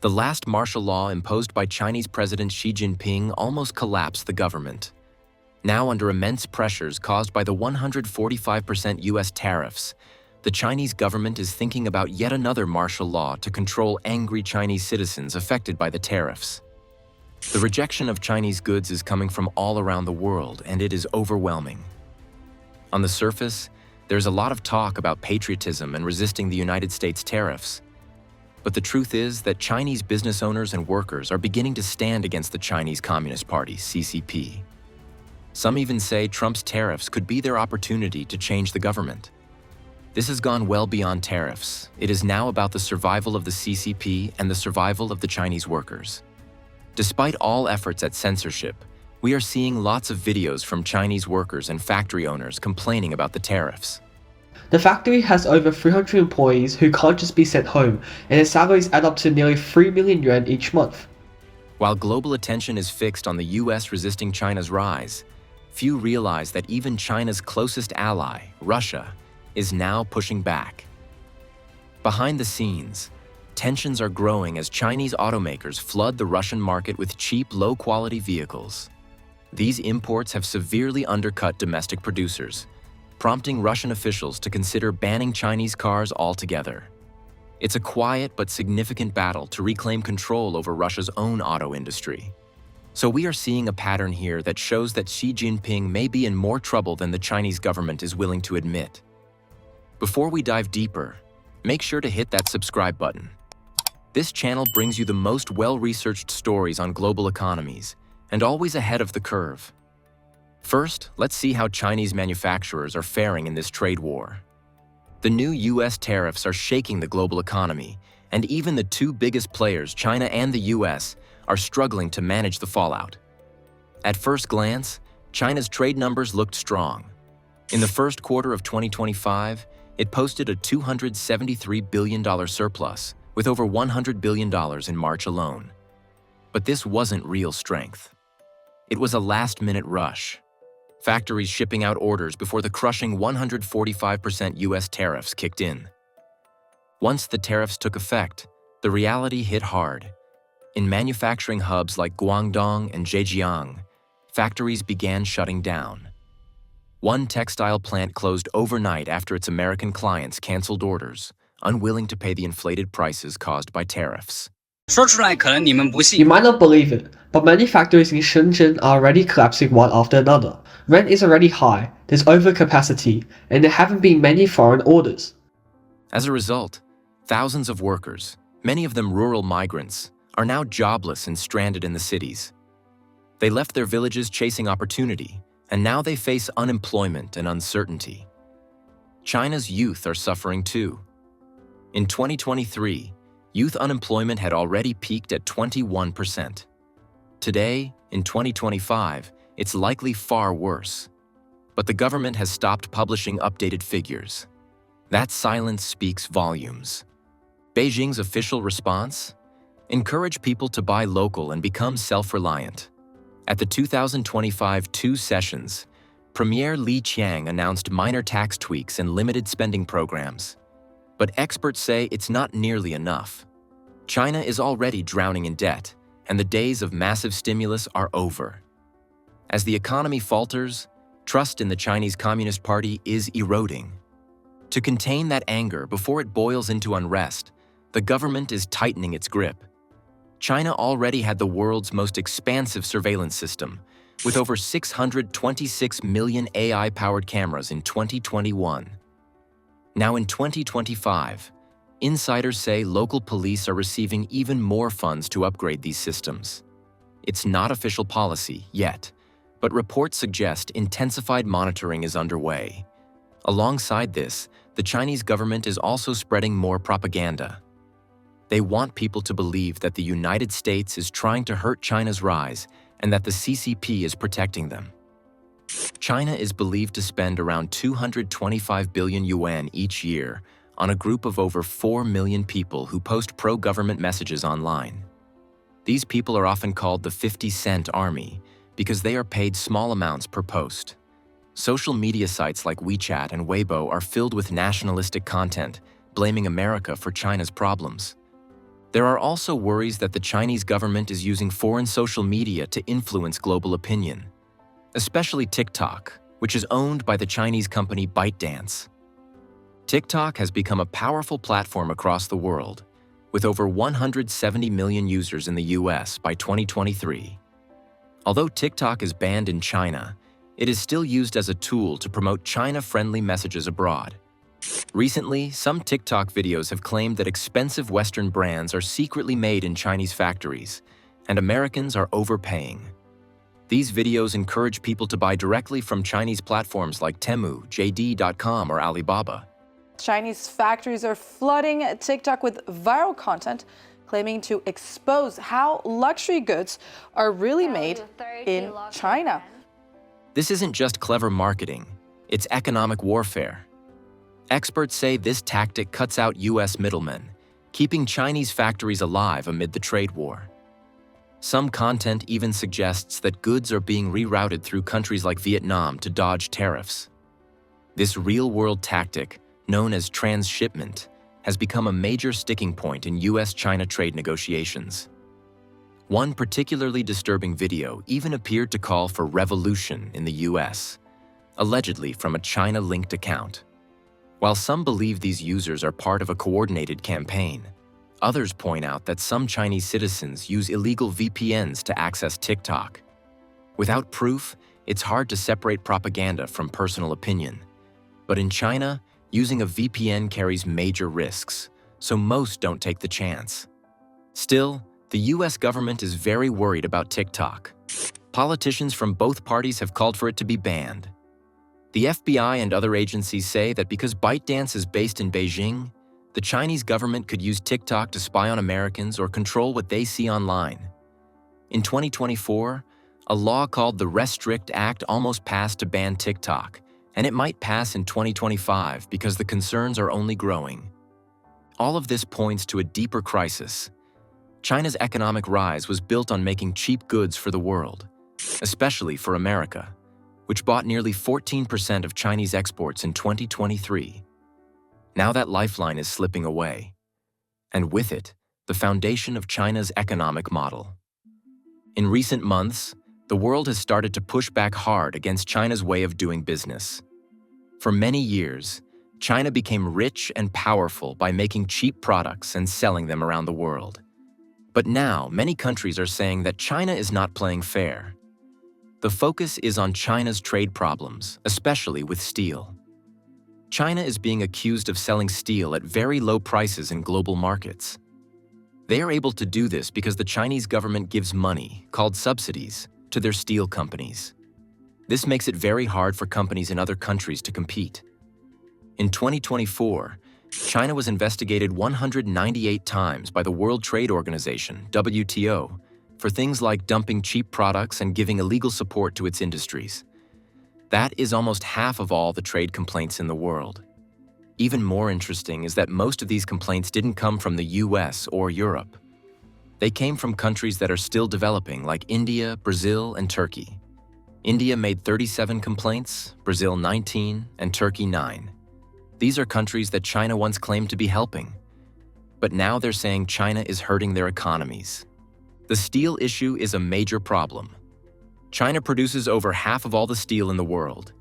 The last martial law imposed by Chinese President Xi Jinping almost collapsed the government. Now under immense pressures caused by the 145% US tariffs, the Chinese government is thinking about yet another martial law to control angry Chinese citizens affected by the tariffs. The rejection of Chinese goods is coming from all around the world, and it is overwhelming. On the surface, there's a lot of talk about patriotism and resisting the United States tariffs. But the truth is that Chinese business owners and workers are beginning to stand against the Chinese Communist Party, CCP. Some even say Trump's tariffs could be their opportunity to change the government. This has gone well beyond tariffs. It is now about the survival of the CCP and the survival of the Chinese workers. Despite all efforts at censorship, we are seeing lots of videos from Chinese workers and factory owners complaining about the tariffs. The factory has over 300 employees who can't just be sent home, and their salaries add up to nearly 3 million yuan each month. While global attention is fixed on the US resisting China's rise, few realize that even China's closest ally, Russia, is now pushing back. Behind the scenes, tensions are growing as Chinese automakers flood the Russian market with cheap, low-quality vehicles. These imports have severely undercut domestic producers, prompting Russian officials to consider banning Chinese cars altogether. It's a quiet but significant battle to reclaim control over Russia's own auto industry. So we are seeing a pattern here that shows that Xi Jinping may be in more trouble than the Chinese government is willing to admit. Before we dive deeper, make sure to hit that subscribe button. This channel brings you the most well-researched stories on global economies, and always ahead of the curve. First, let's see how Chinese manufacturers are faring in this trade war. The new US tariffs are shaking the global economy, and even the two biggest players, China and the US, are struggling to manage the fallout. At first glance, China's trade numbers looked strong. In the first quarter of 2025, it posted a $273 billion surplus, with over $100 billion in March alone. But this wasn't real strength. It was a last-minute rush. Factories shipping out orders before the crushing 145% US tariffs kicked in. Once the tariffs took effect, the reality hit hard. In manufacturing hubs like Guangdong and Zhejiang, factories began shutting down. One textile plant closed overnight after its American clients canceled orders, unwilling to pay the inflated prices caused by tariffs. You might not believe it, but many factories in Shenzhen are already collapsing one after another. Rent is already high, there's overcapacity, and there haven't been many foreign orders. As a result, thousands of workers, many of them rural migrants, are now jobless and stranded in the cities. They left their villages chasing opportunity, and now they face unemployment and uncertainty. China's youth are suffering too. In 2023, youth unemployment had already peaked at 21%. Today, in 2025, it's likely far worse. But the government has stopped publishing updated figures. That silence speaks volumes. Beijing's official response? Encourage people to buy local and become self-reliant. At the 2025 two sessions, Premier Li Qiang announced minor tax tweaks and limited spending programs. But experts say it's not nearly enough. China is already drowning in debt, and the days of massive stimulus are over. As the economy falters, trust in the Chinese Communist Party is eroding. To contain that anger before it boils into unrest, the government is tightening its grip. China already had the world's most expansive surveillance system, with over 626 million AI-powered cameras in 2021. Now in 2025, insiders say local police are receiving even more funds to upgrade these systems. It's not official policy yet, but reports suggest intensified monitoring is underway. Alongside this, the Chinese government is also spreading more propaganda. They want people to believe that the United States is trying to hurt China's rise and that the CCP is protecting them. China is believed to spend around 225 billion yuan each year on a group of over 4 million people who post pro-government messages online. These people are often called the 50-cent army because they are paid small amounts per post. Social media sites like WeChat and Weibo are filled with nationalistic content, blaming America for China's problems. There are also worries that the Chinese government is using foreign social media to influence global opinion, especially TikTok, which is owned by the Chinese company ByteDance. TikTok has become a powerful platform across the world, with over 170 million users in the US by 2023. Although TikTok is banned in China, it is still used as a tool to promote China-friendly messages abroad. Recently, some TikTok videos have claimed that expensive Western brands are secretly made in Chinese factories, and Americans are overpaying. These videos encourage people to buy directly from Chinese platforms like Temu, JD.com, or Alibaba. Chinese factories are flooding TikTok with viral content, claiming to expose how luxury goods are really made in China. This isn't just clever marketing, it's economic warfare. Experts say this tactic cuts out US middlemen, keeping Chinese factories alive amid the trade war. Some content even suggests that goods are being rerouted through countries like Vietnam to dodge tariffs. This real-world tactic, known as transshipment, has become a major sticking point in US-China trade negotiations. One particularly disturbing video even appeared to call for revolution in the US, allegedly from a China-linked account. While some believe these users are part of a coordinated campaign, others point out that some Chinese citizens use illegal VPNs to access TikTok. Without proof, it's hard to separate propaganda from personal opinion. But in China, using a VPN carries major risks, so most don't take the chance. Still, the US government is very worried about TikTok. Politicians from both parties have called for it to be banned. The FBI and other agencies say that because ByteDance is based in Beijing, the Chinese government could use TikTok to spy on Americans or control what they see online. In 2024, a law called the Restrict Act almost passed to ban TikTok, and it might pass in 2025 because the concerns are only growing. All of this points to a deeper crisis. China's economic rise was built on making cheap goods for the world, especially for America, which bought nearly 14% of Chinese exports in 2023. Now that lifeline is slipping away, and with it, the foundation of China's economic model. In recent months, the world has started to push back hard against China's way of doing business. For many years, China became rich and powerful by making cheap products and selling them around the world. But now, many countries are saying that China is not playing fair. The focus is on China's trade problems, especially with steel. China is being accused of selling steel at very low prices in global markets. They are able to do this because the Chinese government gives money, called subsidies, to their steel companies. This makes it very hard for companies in other countries to compete. In 2024, China was investigated 198 times by the World Trade Organization, WTO, for things like dumping cheap products and giving illegal support to its industries. That is almost half of all the trade complaints in the world. Even more interesting is that most of these complaints didn't come from the US or Europe. They came from countries that are still developing, like India, Brazil, and Turkey. India made 37 complaints, Brazil 19, and Turkey 9. These are countries that China once claimed to be helping. But now they're saying China is hurting their economies. The steel issue is a major problem. China produces over half of all the steel in the world.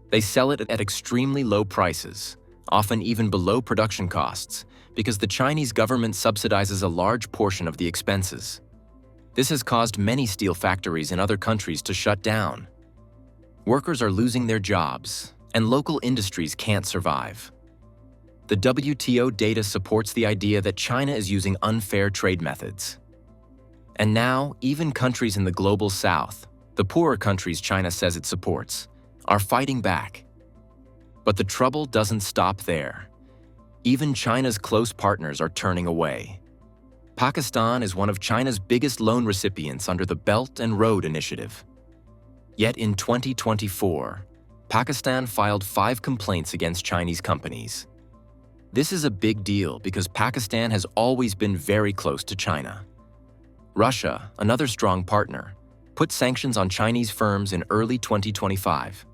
They sell it at extremely low prices, often even below production costs, because the Chinese government subsidizes a large portion of the expenses. This has caused many steel factories in other countries to shut down. Workers are losing their jobs, and local industries can't survive. The WTO data supports the idea that China is using unfair trade methods. And now, even countries in the global south, the poorer countries China says it supports, are fighting back. But the trouble doesn't stop there. Even China's close partners are turning away. Pakistan is one of China's biggest loan recipients under the Belt and Road Initiative. Yet in 2024, Pakistan filed 5 complaints against Chinese companies. This is a big deal because Pakistan has always been very close to China. Russia, another strong partner, put sanctions on Chinese firms in early 2025.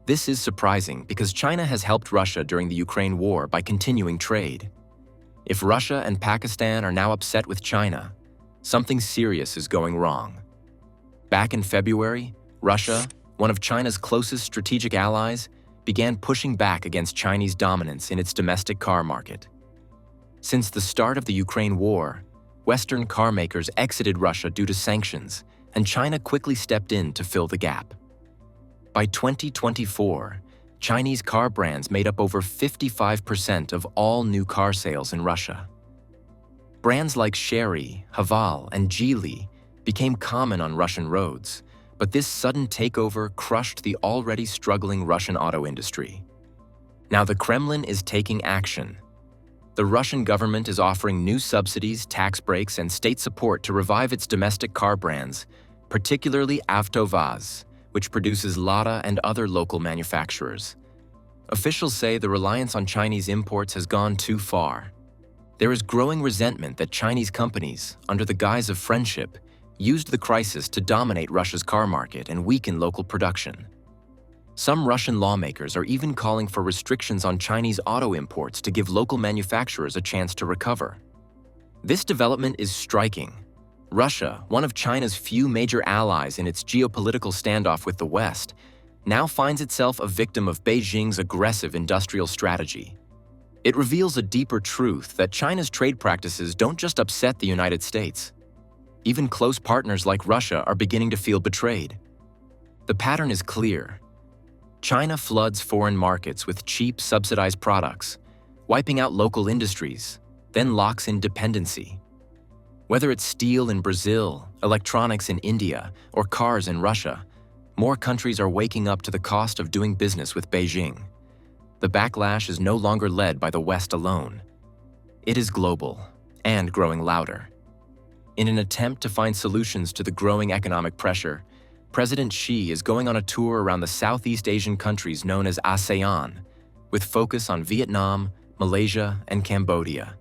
This is surprising because China has helped Russia during the Ukraine war by continuing trade. If Russia and Pakistan are now upset with China, something serious is going wrong. Back in February, Russia, one of China's closest strategic allies, began pushing back against Chinese dominance in its domestic car market. Since the start of the Ukraine war, Western car makers exited Russia due to sanctions, and China quickly stepped in to fill the gap. By 2024, Chinese car brands made up over 55% of all new car sales in Russia. Brands like Chery, Haval, and Geely became common on Russian roads, but this sudden takeover crushed the already struggling Russian auto industry. Now the Kremlin is taking action. The Russian government is offering new subsidies, tax breaks, and state support to revive its domestic car brands, particularly AvtoVAZ, which produces Lada and other local manufacturers. Officials say the reliance on Chinese imports has gone too far. There is growing resentment that Chinese companies, under the guise of friendship, used the crisis to dominate Russia's car market and weaken local production. Some Russian lawmakers are even calling for restrictions on Chinese auto imports to give local manufacturers a chance to recover. This development is striking. Russia, one of China's few major allies in its geopolitical standoff with the West, now finds itself a victim of Beijing's aggressive industrial strategy. It reveals a deeper truth that China's trade practices don't just upset the United States. Even close partners like Russia are beginning to feel betrayed. The pattern is clear. China floods foreign markets with cheap, subsidized products, wiping out local industries, then locks in dependency. Whether it's steel in Brazil, electronics in India, or cars in Russia, more countries are waking up to the cost of doing business with Beijing. The backlash is no longer led by the West alone. It is global and growing louder. In an attempt to find solutions to the growing economic pressure, President Xi is going on a tour around the Southeast Asian countries known as ASEAN, with focus on Vietnam, Malaysia, and Cambodia.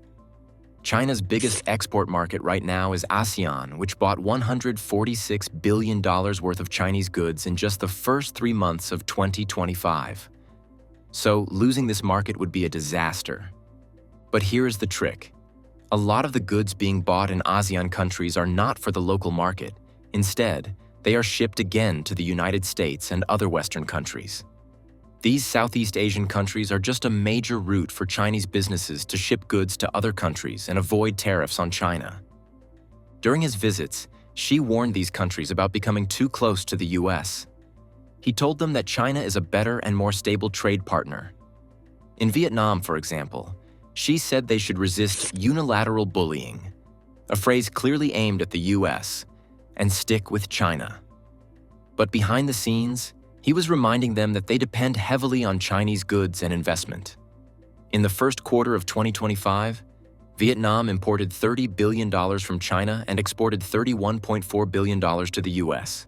China's biggest export market right now is ASEAN, which bought $146 billion worth of Chinese goods in just the first 3 months of 2025. So losing this market would be a disaster. But here's the trick. A lot of the goods being bought in ASEAN countries are not for the local market. Instead, they are shipped again to the United States and other Western countries. These Southeast Asian countries are just a major route for Chinese businesses to ship goods to other countries and avoid tariffs on China. During his visits, Xi warned these countries about becoming too close to the US. He told them that China is a better and more stable trade partner. In Vietnam, for example, Xi said they should resist unilateral bullying, a phrase clearly aimed at the US, and stick with China. But behind the scenes, he was reminding them that they depend heavily on Chinese goods and investment. In the first quarter of 2025, Vietnam imported $30 billion from China and exported $31.4 billion to the US.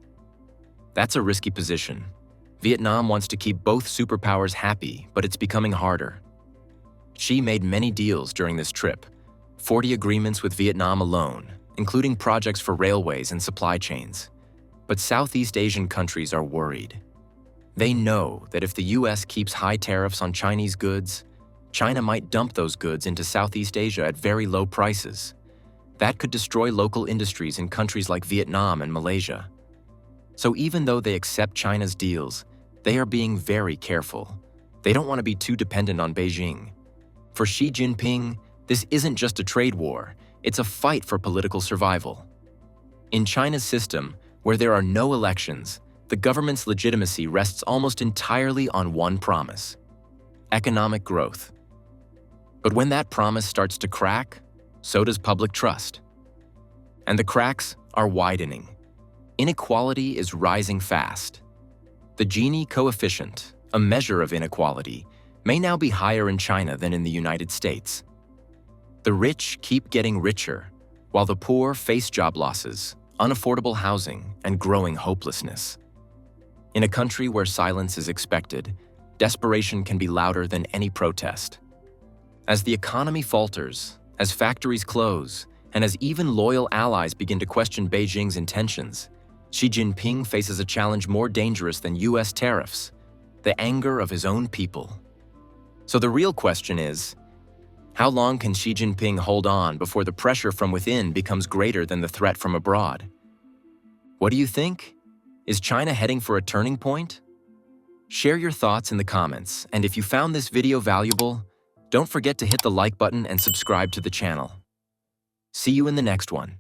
That's a risky position. Vietnam wants to keep both superpowers happy, but it's becoming harder. Xi made many deals during this trip, 40 agreements with Vietnam alone, including projects for railways and supply chains. But Southeast Asian countries are worried. They know that if the US keeps high tariffs on Chinese goods, China might dump those goods into Southeast Asia at very low prices. That could destroy local industries in countries like Vietnam and Malaysia. So even though they accept China's deals, they are being very careful. They don't want to be too dependent on Beijing. For Xi Jinping, this isn't just a trade war, it's a fight for political survival. In China's system, where there are no elections, the government's legitimacy rests almost entirely on one promise: economic growth. But when that promise starts to crack, so does public trust. And the cracks are widening. Inequality is rising fast. The Gini coefficient, a measure of inequality, may now be higher in China than in the United States. The rich keep getting richer, while the poor face job losses, unaffordable housing, and growing hopelessness. In a country where silence is expected, desperation can be louder than any protest. As the economy falters, as factories close, and as even loyal allies begin to question Beijing's intentions, Xi Jinping faces a challenge more dangerous than US tariffs: the anger of his own people. So the real question is, How long can Xi Jinping hold on before the pressure from within becomes greater than the threat from abroad? What do you think? Is China heading for a turning point? Share your thoughts in the comments, and if you found this video valuable, don't forget to hit the like button and subscribe to the channel. See you in the next one.